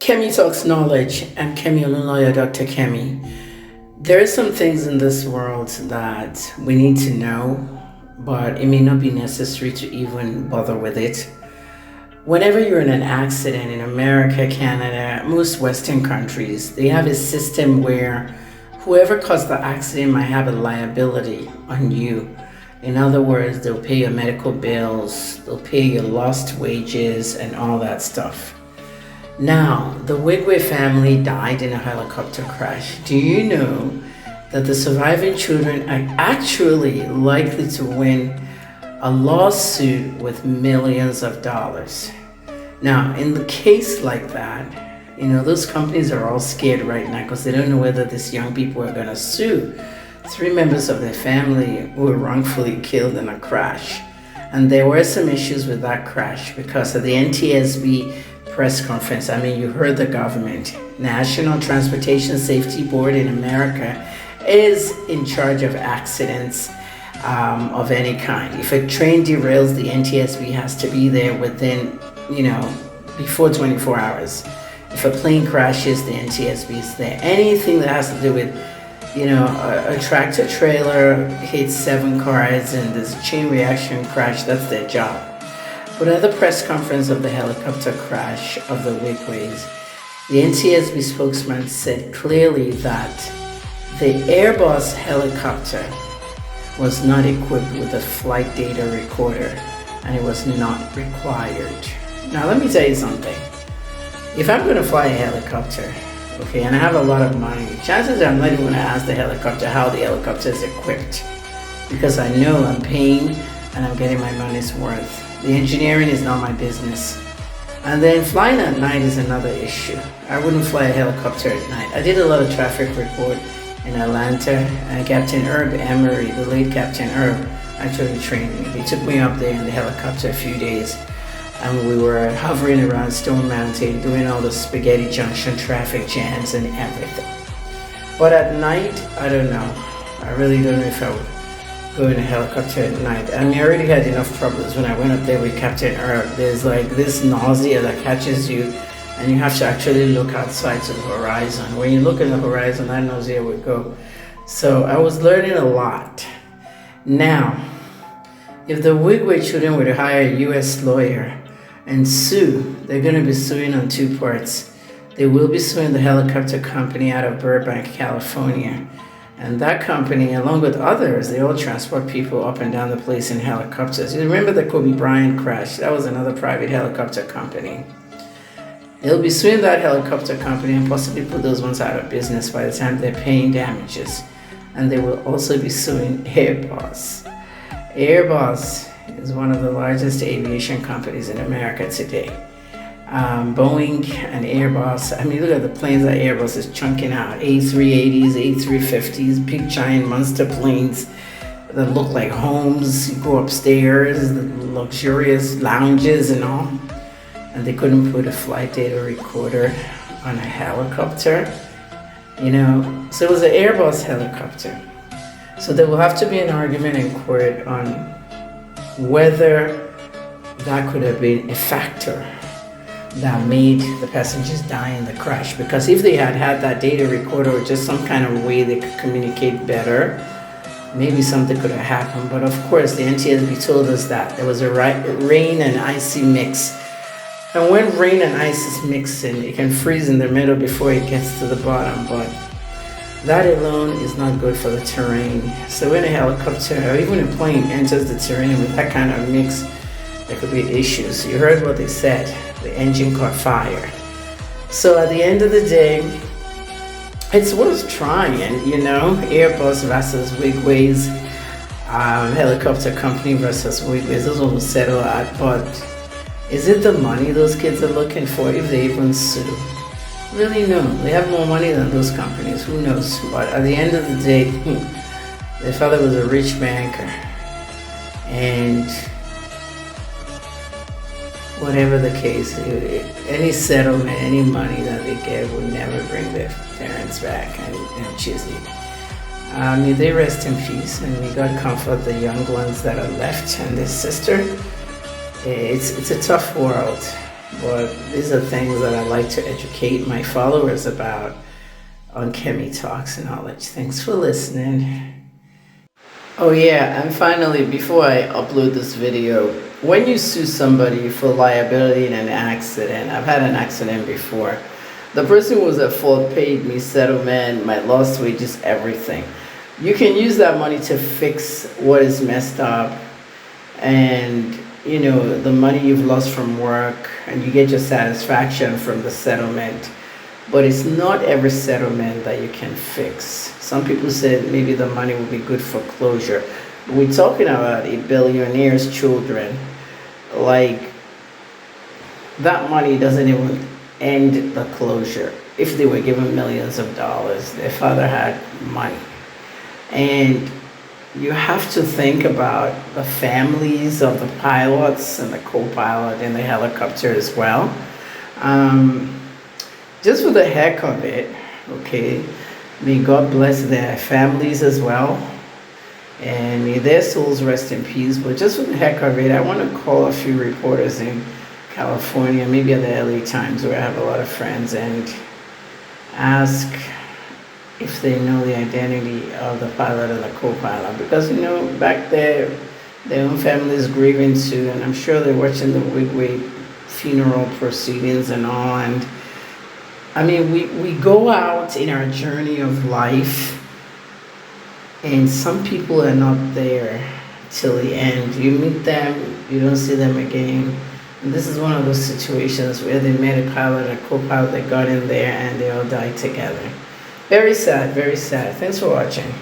Kemi Talks Knowledge. I'm Kemi Olunloyo, Dr. Kemi. There are some things in this world that we need to know, but it may not be necessary to even bother with it. Whenever you're in an accident in America, Canada, most Western countries, they have a system where whoever caused the accident might have a liability on you. In other words, they'll pay your medical bills, they'll pay your lost wages, and all that stuff. Now, the Wigwe family died in a helicopter crash. Do you know that the surviving children are actually likely to win a lawsuit with millions of dollars? Now, in the case like that, those companies are all scared right now because they don't know whether these young people are going to sue 3 members of their family who were wrongfully killed in a crash. And there were some issues with that crash because of the NTSB press conference. You heard the government. National Transportation Safety Board in America is in charge of accidents of any kind. If a train derails, the NTSB has to be there within, before 24 hours. If a plane crashes, the NTSB is there. Anything that has to do with, a tractor trailer hits 7 cars and there's a chain reaction crash, that's their job. But at the press conference of the helicopter crash of the Wigways, the NTSB spokesman said clearly that the Airbus helicopter was not equipped with a flight data recorder and it was not required. Now let me tell you something. If I'm going to fly a helicopter, and I have a lot of money, chances are I'm not even going to ask the helicopter how the helicopter is equipped, because I know I'm paying and I'm getting my money's worth. The engineering is not my business. And then flying at night is another issue. I wouldn't fly a helicopter at night. I did a lot of traffic report in Atlanta, and Captain Herb Emery, the late Captain Herb, actually trained me. He took me up there in the helicopter a few days, and we were hovering around Stone Mountain, doing all the Spaghetti Junction traffic jams and everything. But at night, I don't know. I really don't know if I would go in a helicopter at night. I already had enough problems when I went up there with Captain Herb. There's like this nausea that catches you, and you have to actually look outside to the horizon. When you look at the horizon, that nausea would go. So I was learning a lot. Now, if the Wigwe children were to hire a U.S. lawyer and sue, they're going to be suing on 2 parts. They will be suing the helicopter company out of Burbank, California. And that company, along with others, they all transport people up and down the place in helicopters. You remember the Kobe Bryant crash? That was another private helicopter company. They'll be suing that helicopter company and possibly put those ones out of business by the time they're paying damages. And they will also be suing Airbus. Airbus is one of the largest aviation companies in America today. Boeing and Airbus, look at the planes that Airbus is chunking out. A380s, A350s, big giant monster planes that look like homes. You go upstairs, the luxurious lounges and all. And they couldn't put a flight data recorder on a helicopter. So it was an Airbus helicopter. So there will have to be an argument in court on whether that could have been a factor that made the passengers die in the crash. Because if they had had that data recorder or just some kind of way they could communicate better, maybe something could have happened. But of course, the NTSB told us that there was a rain and icy mix. And when rain and ice is mixing, it can freeze in the middle before it gets to the bottom. But that alone is not good for the terrain. So when a helicopter or even a plane enters the terrain with that kind of mix, there could be issues. You heard what they said. The engine caught fire. So at the end of the day, it's worth trying, Airbus versus Wigways, helicopter company versus Wigways. Those will settle out. But is it the money those kids are looking for if they even sue? Really, no. They have more money than those companies. Who knows? But at the end of the day, their father was a rich banker. And whatever the case, any settlement, any money that they get will never bring their parents back and Chizzy. May they rest in peace, and may God comfort the young ones that are left and their sister. It's a tough world. But these are things that I like to educate my followers about on Kemi Talks and Knowledge. Thanks for listening. Oh yeah, and finally, before I upload this video, when you sue somebody for liability in an accident, I've had an accident before. The person who was at fault paid me settlement, my lost wages, everything. You can use that money to fix what is messed up, and the money you've lost from work, and you get your satisfaction from the settlement. But it's not every settlement that you can fix. Some people said maybe the money will be good for closure. But we're talking about a billionaire's children. Like, that money doesn't even end the closure. If they were given millions of dollars, their father had money. And you have to think about the families of the pilots and the co-pilot in the helicopter as well. Just for the heck of it, okay, may God bless their families as well, and may their souls rest in peace. But just for the heck of it, I want to call a few reporters in California, maybe at the LA Times, where I have a lot of friends, and ask if they know the identity of the pilot and the co-pilot. Because, back there, their own family is grieving too, and I'm sure they're watching the Wigwe funeral proceedings and all. And I mean, we go out in our journey of life, and some people are not there till the end. You meet them, you don't see them again. And this is one of those situations where they met a pilot and a co-pilot that got in there and they all died together. Very sad, very sad. Thanks for watching.